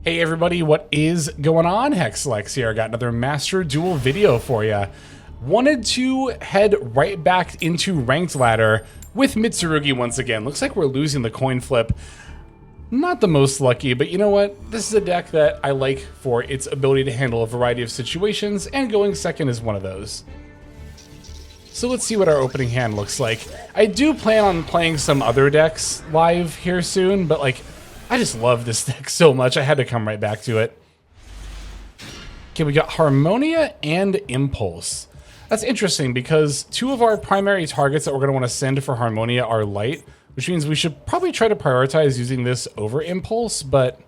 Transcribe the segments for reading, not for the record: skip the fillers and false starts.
Hey everybody, what is going on? Hexlex here. I got another Master Duel video for you. Wanted to head right back into Ranked Ladder with Mitsurugi once again. Looks like we're losing the coin flip. Not the most lucky, but you know what? This is a deck that I like for its ability to handle a variety of situations, and going second is one of those. So let's see what our opening hand looks like. I do plan on playing some other decks live here soon, but like, I just love this deck so much, I had to come right back to it. Okay, we got Harmonia and Impulse. That's interesting because two of our primary targets that we're going to want to send for Harmonia are light, which means we should probably try to prioritize using this over Impulse, but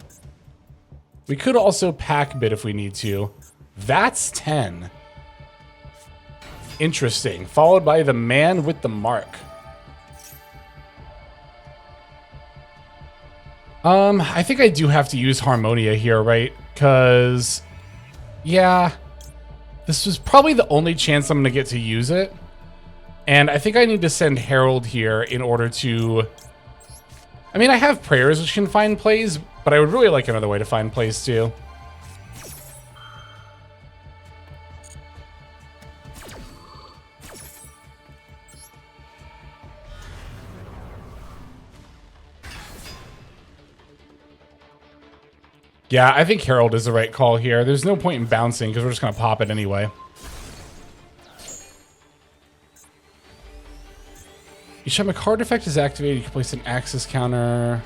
we could also pack bid if we need to. That's 10. Interesting. Followed by the man with the mark. I think I do have to use Harmonia here, right? Because, yeah, this was probably the only chance I'm going to get to use it. And I think I need to send Herald here in order to... I mean, I have Prayers which can find plays, but I would really like another way to find plays too. Yeah, I think Herald is the right call here. There's no point in bouncing because we're just going to pop it anyway. Each time a card effect is activated, you can place an Axis counter.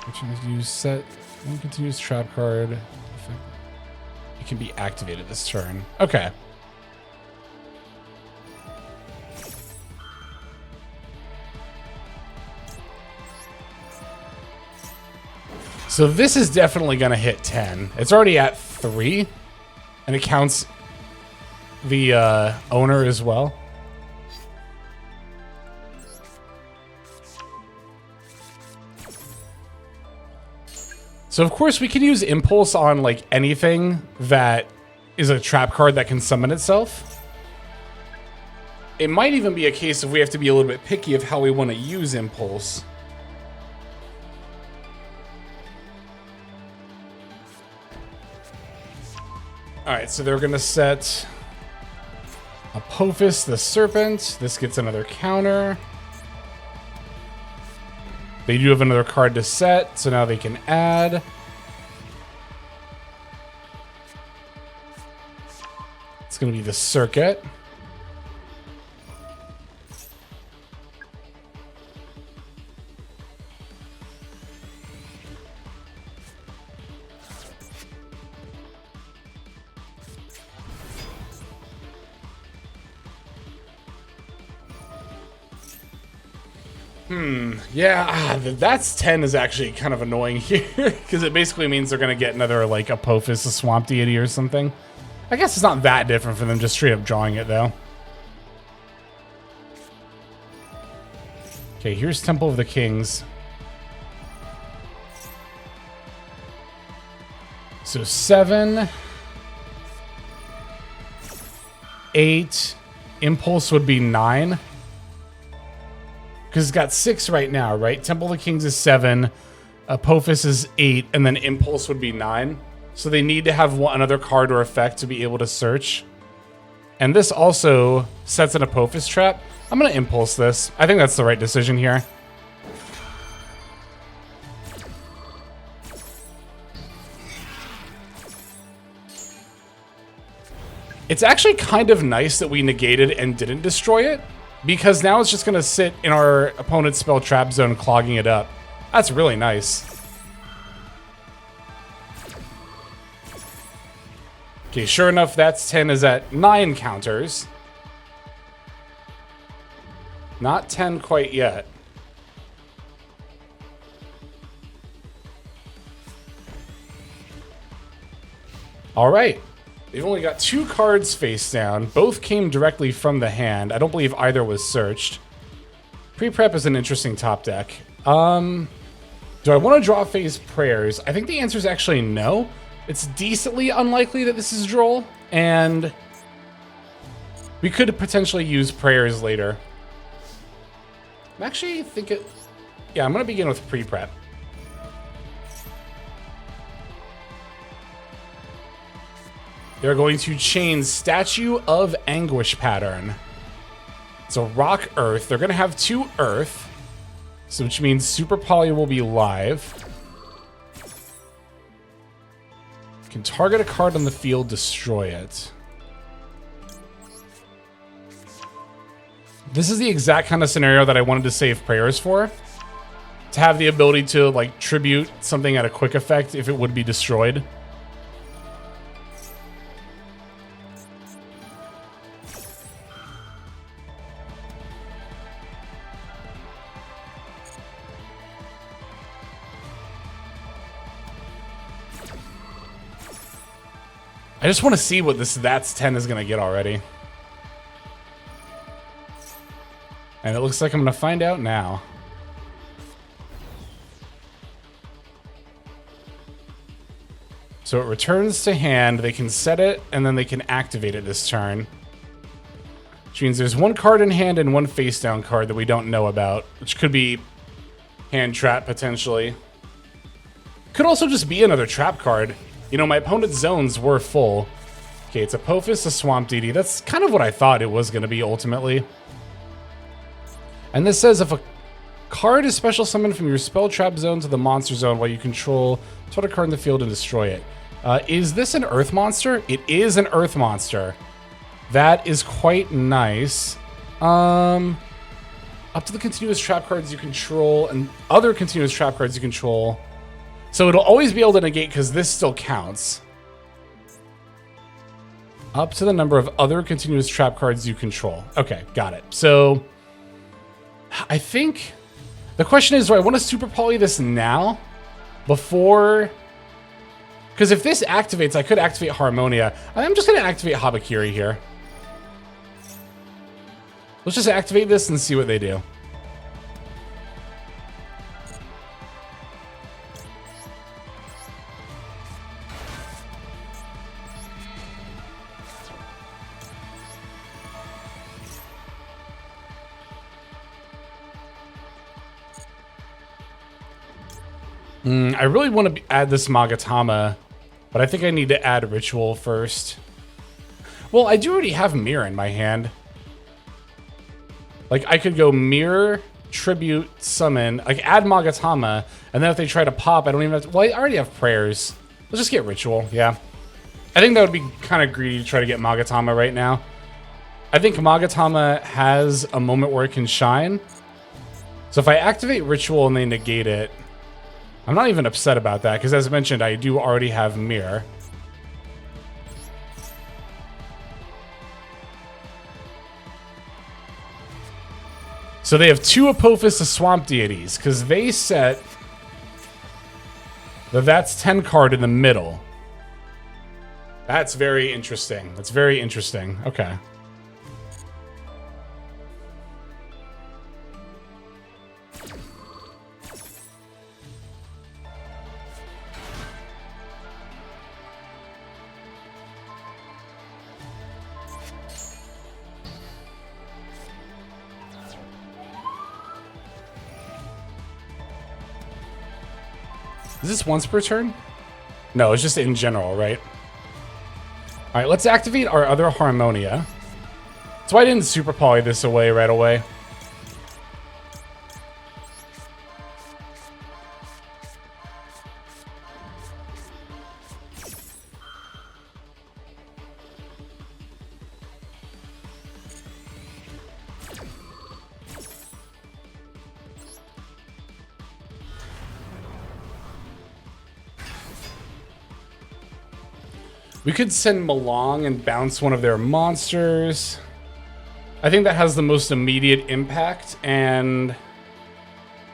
Which is use set one continuous trap card. It can be activated this turn. Okay. So this is definitely going to hit 10. It's already at 3, and it counts the owner as well. So of course we can use Impulse on like anything that is a trap card that can summon itself. It might even be a case of we have to be a little bit picky of how we want to use Impulse. Alright, so they're going to set Apophis the Serpent. This gets another counter. They do have another card to set, so now they can add. It's going to be the Circuit. Yeah, that's 10 is actually kind of annoying here because it basically means they're going to get another like Apophis, a Swamp Deity or something. I guess it's not that different for them just straight up drawing it though. Okay, here's Temple of the Kings. So 7, 8, Impulse would be 9. Because it's got 6 right now, right? Temple of the Kings is 7, Apophis is 8, and then Impulse would be 9. So they need to have another card or effect to be able to search. And this also sets an Apophis trap. I'm going to Impulse this. I think that's the right decision here. It's actually kind of nice that we negated and didn't destroy it, because now it's just going to sit in our opponent's spell trap zone, clogging it up. That's really nice. Okay, sure enough, that's 10 is at 9 counters. Not 10 quite yet. All right. They've only got 2 cards face down. Both came directly from the hand. I don't believe either was searched. Pre-prep is an interesting top deck. Do I want to draw phase Prayers? I think the answer is actually no. It's decently unlikely that this is Droll, and we could potentially use Prayers later. I'm actually thinking... Yeah, I'm going to begin with pre-prep. they're going to chain Statue of Anguish pattern. So rock, earth. They're going to have 2 earth, so which means Super Poly will be live. Can target a card on the field, destroy it. This is the exact kind of scenario that I wanted to save prayers for. To have the ability to, like, tribute something at a quick effect if it would be destroyed. I just want to see what this That's 10 is going to get already. And it looks like I'm going to find out now. So it returns to hand. They can set it, and then they can activate it this turn. Which means there's 1 card in hand and 1 face-down card that we don't know about. Which could be hand trap, potentially. Could also just be another trap card. You know, my opponent's zones were full. Okay, it's Apophis, a Swamp Deity. That's kind of what I thought it was going to be, ultimately. And this says, if a card is special summoned from your spell trap zone to the monster zone while you control, put a card in the field and destroy it. Is this an earth monster? It is an earth monster. That is quite nice. Up to the continuous trap cards you control and other continuous trap cards you control. So it'll always be able to negate because this still counts. Up to the number of other continuous trap cards you control. Okay, got it. So I think the question is, do I want to super poly this now? Before... Because if this activates, I could activate Harmonia. I'm just going to activate Habakiri here. Let's just activate this and see what they do. I really want to add this Magatama, but I think I need to add Ritual first. Well, I do already have Mirror in my hand. Like, I could go Mirror, Tribute, Summon, like add Magatama, and then if they try to pop, I don't even have to... Well, I already have Prayers. Let's just get Ritual, yeah. I think that would be kind of greedy to try to get Magatama right now. I think Magatama has a moment where it can shine. So if I activate Ritual and they negate it, I'm not even upset about that, because as mentioned, I do already have Mirror. So they have 2 Apophis of Swamp Deities, because they set the That's 10 card in the middle. That's very interesting. That's very interesting. Okay. Is this once per turn? No, it's just in general, right? All right, let's activate our other Harmonia. That's why I didn't super poly this away right away. We could send Malong and bounce one of their monsters. I think that has the most immediate impact, and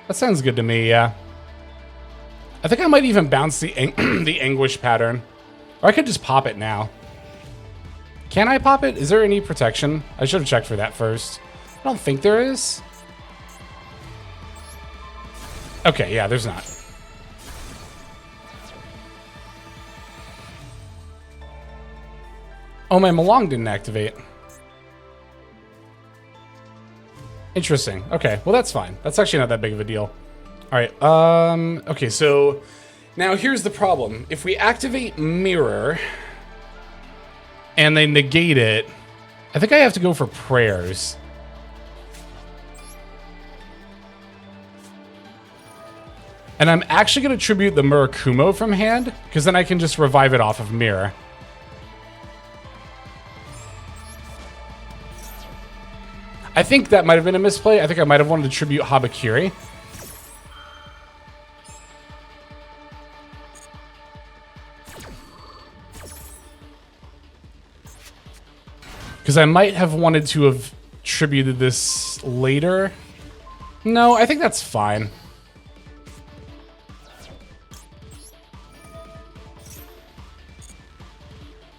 that sounds good to me, yeah. I think I might even bounce the the Anguish pattern. Or I could just pop it now. Can I pop it? Is there any protection? I should have checked for that first. I don't think there is. Okay, yeah, there's not. Oh, my Malong didn't activate. Interesting. Okay, well, that's fine. That's actually not that big of a deal. All right, okay, so now here's the problem. If we activate Mirror, and they negate it, I think I have to go for prayers. And I'm actually going to tribute the Murakumo from hand, because then I can just revive it off of Mirror. I think that might have been a misplay. I think I might have wanted to tribute Habakiri. Because I might have wanted to have tributed this later. No, I think that's fine.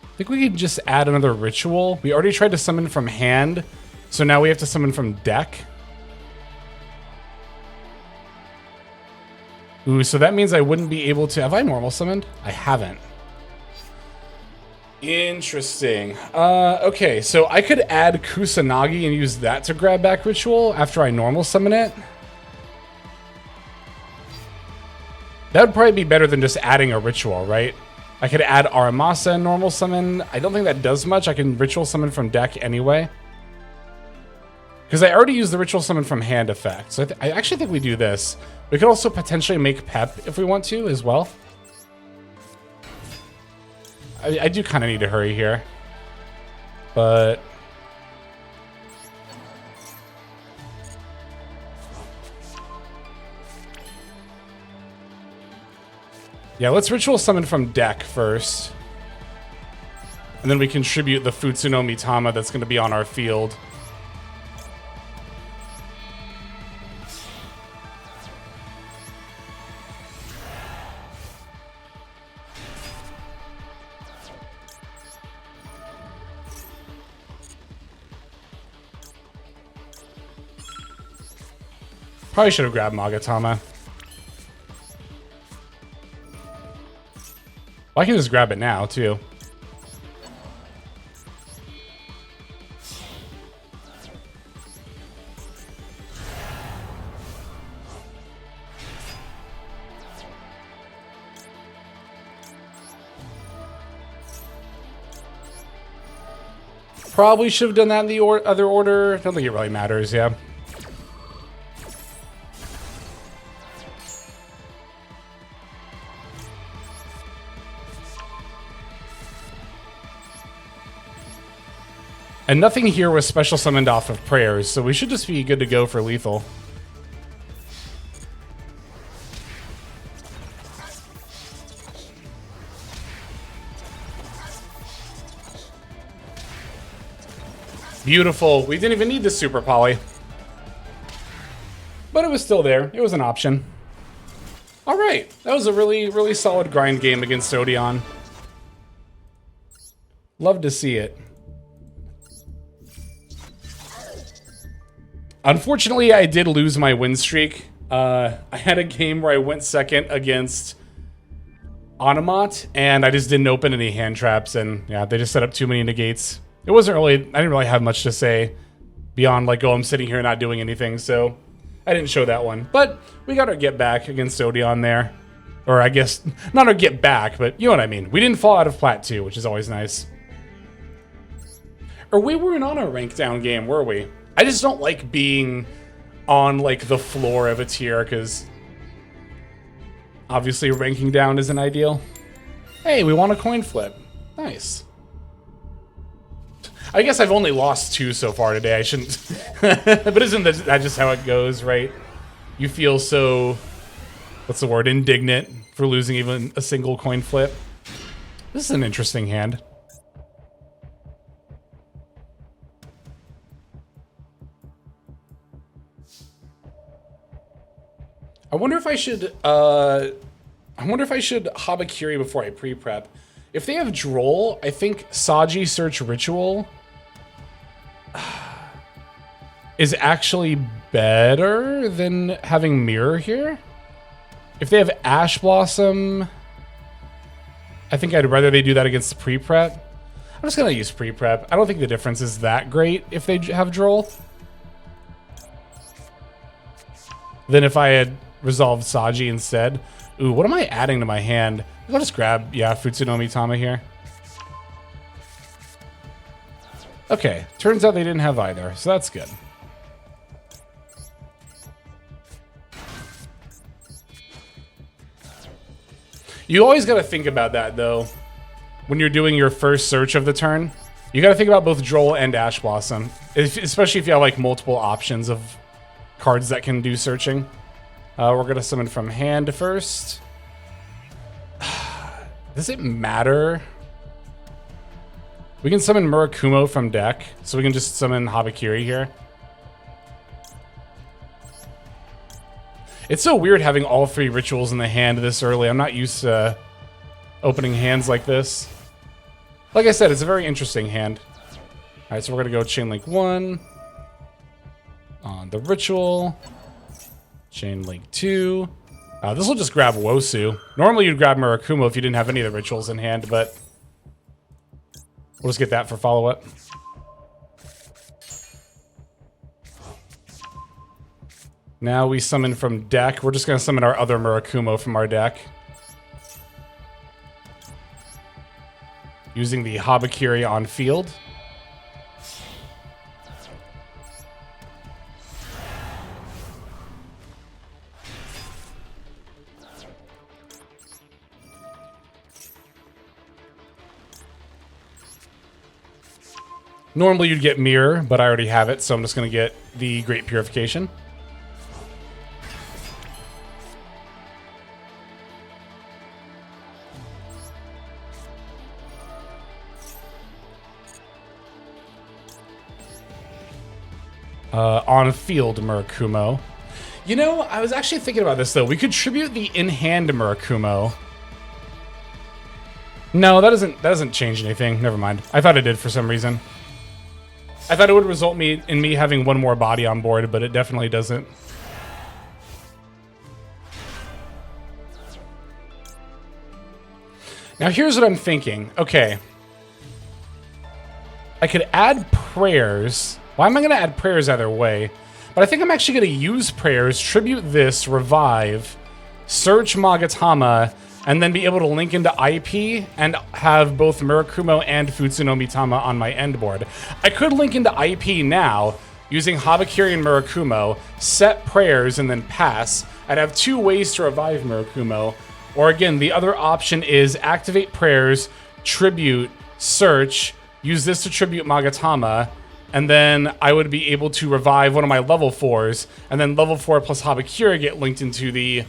I think we could just add another ritual. We already tried to summon from hand, so now we have to summon from deck. Ooh, so that means I wouldn't be able to... Have I normal summoned? I haven't. Interesting. Okay, so I could add Kusanagi and use that to grab back ritual after I normal summon it. That would probably be better than just adding a ritual, right? I could add Aramasa and normal summon. I don't think that does much. I can ritual summon from deck anyway. Because I already used the ritual summon from hand effect. So I actually think we do this. We could also potentially make Pep if we want to as well. I do kind of need to hurry here. But... yeah, let's ritual summon from deck first. And then we contribute the Futsuno Mitama that's going to be on our field. Probably should have grabbed Magatama. Well, I can just grab it now, too. Probably should have done that in the other order. I don't think it really matters, yeah. And nothing here was special summoned off of prayers, so we should just be good to go for lethal. Beautiful. We didn't even need the super poly. But it was still there. It was an option. All right. That was a really, really solid grind game against Zodon. Love to see it. Unfortunately, I did lose my win streak. I had a game where I went second against Onomot, and I just didn't open any hand traps, and yeah, they just set up too many negates. It wasn't really, I didn't really have much to say beyond like, oh, I'm sitting here not doing anything, so I didn't show that one. But we got our get back against Zodon there. Or I guess, not our get back, but you know what I mean. We didn't fall out of Plat 2, which is always nice. Or we weren't on a rank down game, were we? I just don't like being on like the floor of a tier because obviously ranking down isn't ideal. Hey, we want a coin flip. Nice. I guess I've only lost 2 so far today. I shouldn't. But isn't that just how it goes, right? You feel so, what's the word, indignant for losing even a single coin flip. This is an interesting hand. I wonder if I should Habakiri before I pre-prep. If they have Droll, I think Saji Search Ritual is actually better than having Mirror here. If they have Ash Blossom, I think I'd rather they do that against the pre-prep. I'm just gonna use pre-prep. I don't think the difference is that great if they have Droll. Then if I had resolved Saji instead. Ooh, what am I adding to my hand? I'll just grab, yeah, Futsuno Mitama here. Okay, turns out they didn't have either, so that's good. You always got to think about that, though, when you're doing your first search of the turn. You got to think about both Droll and Ash Blossom, especially if you have like multiple options of cards that can do searching. We're going to summon from hand first. Does it matter? We can summon Murakumo from deck, so we can just summon Habakiri here. It's so weird having all 3 rituals in the hand this early. I'm not used to opening hands like this. Like I said, it's a very interesting hand. Alright, so we're going to go Chain Link 1 on the ritual. Chain Link 2. This will just grab Wosu. Normally you'd grab Murakumo if you didn't have any of the rituals in hand, but we'll just get that for follow-up. Now we summon from deck. We're just going to summon our other Murakumo from our deck. Using the Habakiri on field. Normally you'd get Mirror, but I already have it, so I'm just going to get the Great Purification. On field Murakumo. You know, I was actually thinking about this though. We could tribute the in-hand Murakumo. No, that doesn't change anything. Never mind. I thought it did for some reason. I thought it would result in me having one more body on board, but it definitely doesn't. Now here's what I'm thinking. Okay. I could add prayers. Why am I going to add prayers either way? But I think I'm actually going to use prayers, tribute this, revive, search Magatama, and then be able to link into IP and have both Murakumo and Futsunomitama on my end board. I could link into IP now using Habakiri and Murakumo, set prayers, and then pass. I'd have 2 ways to revive Murakumo. Or again, the other option is activate prayers, tribute, search, use this to tribute Magatama, and then I would be able to revive one of my level 4s, and then level 4 plus Habakiri get linked into the...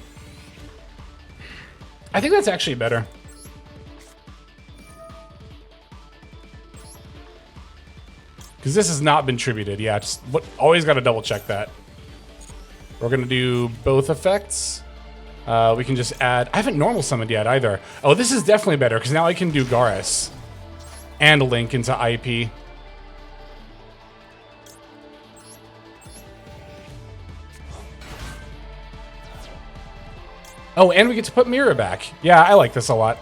I think that's actually better. Because this has not been tributed. Yeah, always got to double check that. We're going to do both effects. We can just add... I haven't normal summoned yet either. Oh, this is definitely better, because now I can do Garrus and link into IP. Oh, and we get to put Mirror back. Yeah, I like this a lot.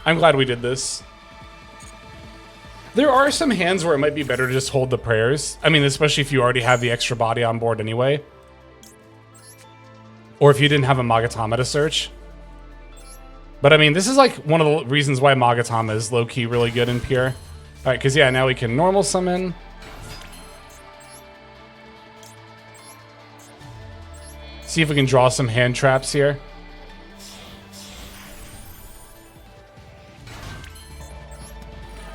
I'm glad we did this. There are some hands where it might be better to just hold the prayers. I mean, especially if you already have the extra body on board anyway. Or if you didn't have a Magatama to search. But I mean, this is like one of the reasons why Magatama is low-key really good in Pure. Alright, because yeah, now we can normal summon. See if we can draw some hand traps here.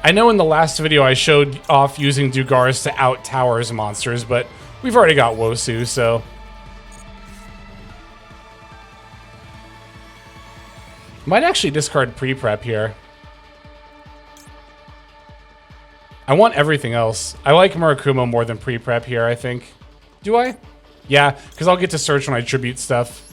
I know in the last video I showed off using Dugaris to out towers monsters, but we've already got Wosu, so... Might actually discard pre-prep here. I want everything else. I like Murakumo more than pre-prep here, I think. Do I? Yeah, because I'll get to search when I tribute stuff.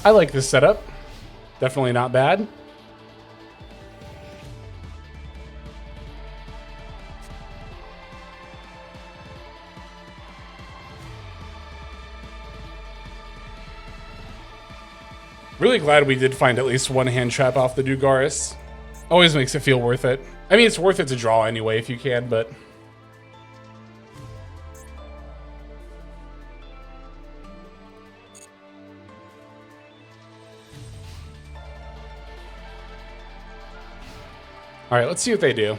I like this setup. Definitely not bad. Really glad we did find at least one hand trap off the Dugaris. Always makes it feel worth it. I mean, it's worth it to draw anyway if you can, but... Alright, let's see what they do.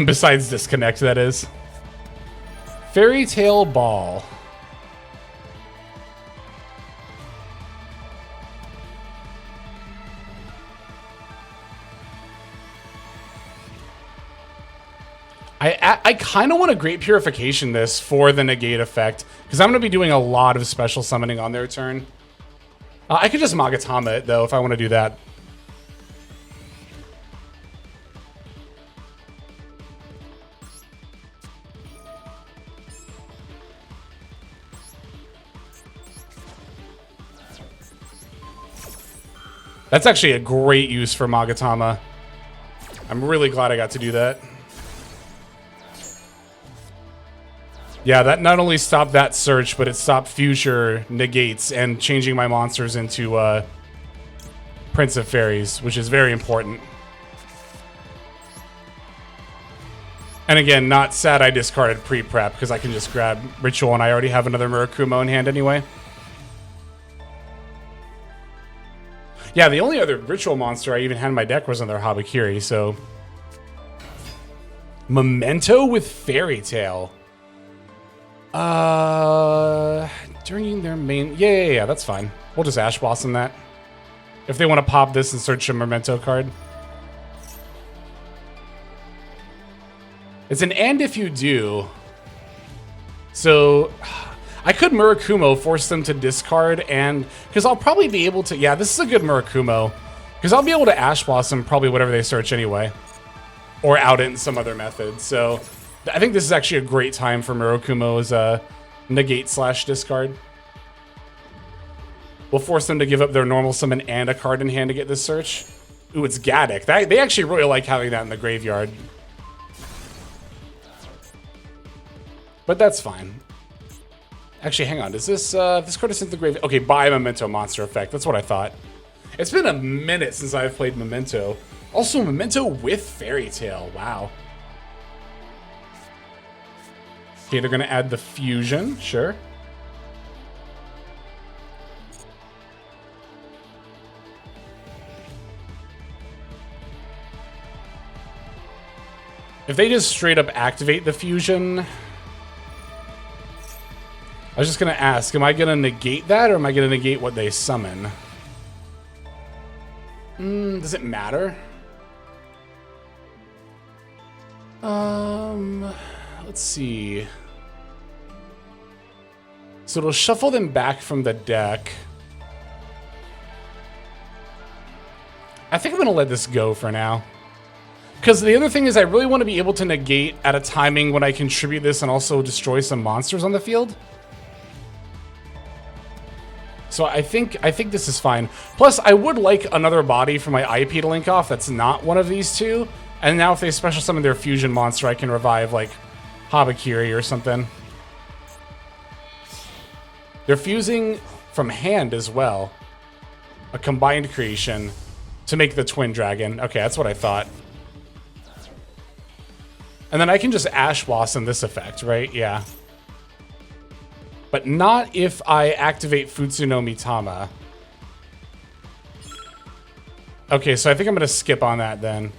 Besides disconnect, that is. Fairy Tale Ball. I kind of want to Great Purification this for the negate effect, because I'm going to be doing a lot of special summoning on their turn. I could just Magatama it, though, if I want to do that. That's actually a great use for Magatama. I'm really glad I got to do that. Yeah, that not only stopped that search, but it stopped future negates and changing my monsters into Prince of Fairies, which is very important. And again, not sad I discarded pre-prep, because I can just grab Ritual and I already have another Murakumo in hand anyway. Yeah, the only other Ritual monster I even had in my deck was another Habakiri, so... Memento with Fairy Tale. During their main... Yeah, that's fine. We'll just Ash Blossom that. If they want to pop this and search a Memento card. It's an and if you do. So... I could Murakumo, force them to discard, and... Because I'll probably be able to... Yeah, this is a good Murakumo. Because I'll be able to Ash Blossom probably whatever they search anyway. Or out it in some other method, so... I think this is actually a great time for Murakumo's negate/discard. We'll force them to give up their normal summon and a card in hand to get this search. Ooh, it's Gaddock. They actually really like having that in the graveyard. But that's fine. Actually, hang on. Does this this card is sent to the graveyard? Okay, buy Memento monster effect. That's what I thought. It's been a minute since I've played Memento. Also, Memento with Fairy Tale. Wow. Okay, they're going to add the fusion. Sure. If they just straight up activate the fusion... I was just going to ask, am I going to negate that or am I going to negate what they summon? Does it matter? Let's see. So it'll shuffle them back from the deck. I think I'm going to let this go for now. Because the other thing is I really want to be able to negate at a timing when I contribute this and also destroy some monsters on the field. So I think this is fine. Plus, I would like another body for my IP to link off that's not one of these two. And now if they special summon their fusion monster, I can revive, like, Habakiri or something. They're fusing from hand as well. A combined creation to make the twin dragon. Okay, that's what I thought. And then I can just Ash Blossom this effect, right? Yeah. But not if I activate Futsu no Mitama. Okay, so I think I'm going to skip on that then.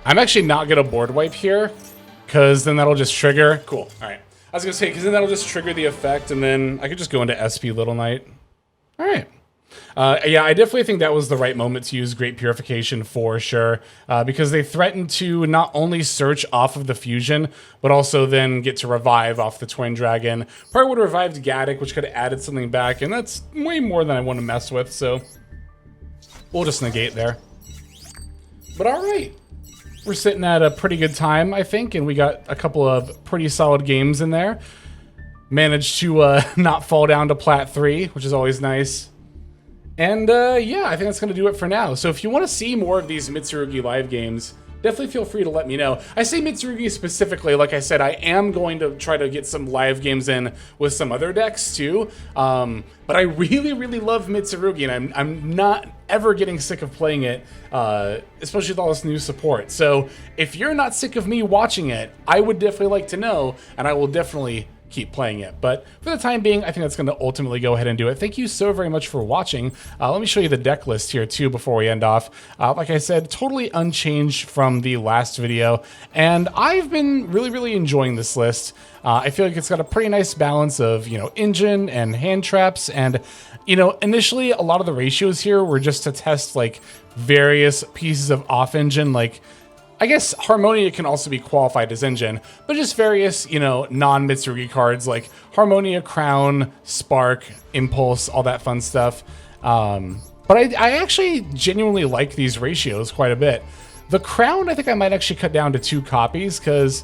I'm actually not going to board wipe here, because then that'll just trigger. Cool. All right. I was going to say, because then that'll just trigger the effect, and then I could just go into SP Little Knight. All right. Yeah, I definitely think that was the right moment to use Great Purification for sure, because they threatened to not only search off of the fusion, but also then get to revive off the Twin Dragon. Probably would have revived Gaddock, which could have added something back, and that's way more than I want to mess with, so we'll just negate there. But all right. We're sitting at a pretty good time, I think, and we got a couple of pretty solid games in there. Managed to not fall down to Plat 3, which is always nice. And yeah, I think that's going to do it for now. So if you want to see more of these Mitsurugi live games, definitely feel free to let me know. I say Mitsurugi specifically, like I said, I am going to try to get some live games in with some other decks too. But I really, really love Mitsurugi, and I'm not ever getting sick of playing it, especially with all this new support. So if you're not sick of me watching it, I would definitely like to know, and I will definitely keep playing it. But for the time being, I think that's going to ultimately go ahead and do it. Thank you so very much for watching. Let me show you the deck list here too before we end off. Like I said, totally unchanged from the last video, and I've been really, really enjoying this list. I feel like it's got a pretty nice balance of, you know, engine and hand traps, and you know, initially a lot of the ratios here were just to test like various pieces of off engine, like I guess Harmonia can also be qualified as engine, but just various, you know, non-Mitsurugi cards like Harmonia, Crown, Spark, Impulse, all that fun stuff. But I actually genuinely like these ratios quite a bit. The Crown, I think I might actually cut down to 2 copies, because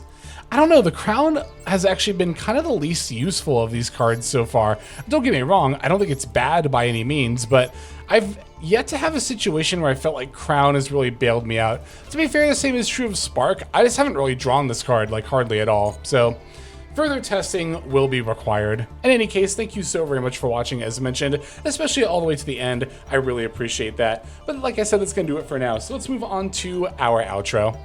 I don't know, the Crown has actually been kind of the least useful of these cards so far. Don't get me wrong, I don't think it's bad by any means, but I've yet to have a situation where I felt like Crown has really bailed me out. To be fair, the same is true of Spark. I just haven't really drawn this card, like, hardly at all. So further testing will be required. In any case, thank you so very much for watching, as mentioned, especially all the way to the end. I really appreciate that. But like I said, that's going to do it for now. So let's move on to our outro.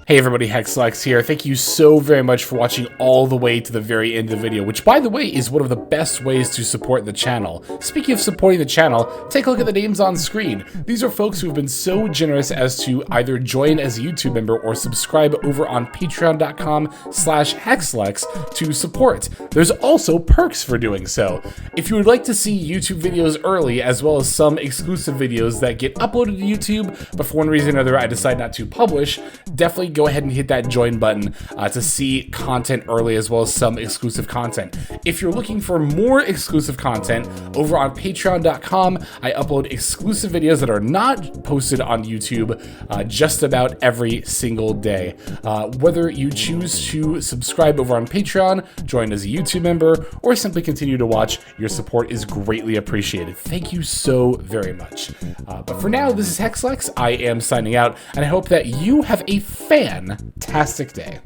Hey everybody, Hexlex here. Thank you so very much for watching all the way to the very end of the video, which by the way is one of the best ways to support the channel. Speaking of supporting the channel, take a look at the names on screen. These are folks who have been so generous as to either join as a YouTube member or subscribe over on patreon.com/Hexlex to support. There's also perks for doing so. If you would like to see YouTube videos early, as well as some exclusive videos that get uploaded to YouTube, but for one reason or another I decide not to publish, definitely go ahead and hit that join button to see content early, as well as some exclusive content. If you're looking for more exclusive content, over on patreon.com, I upload exclusive videos that are not posted on YouTube just about every single day. Whether you choose to subscribe over on Patreon, join as a YouTube member, or simply continue to watch, your support is greatly appreciated. Thank you so very much. But for now, this is Hexlex. I am signing out, and I hope that you have a fantastic day.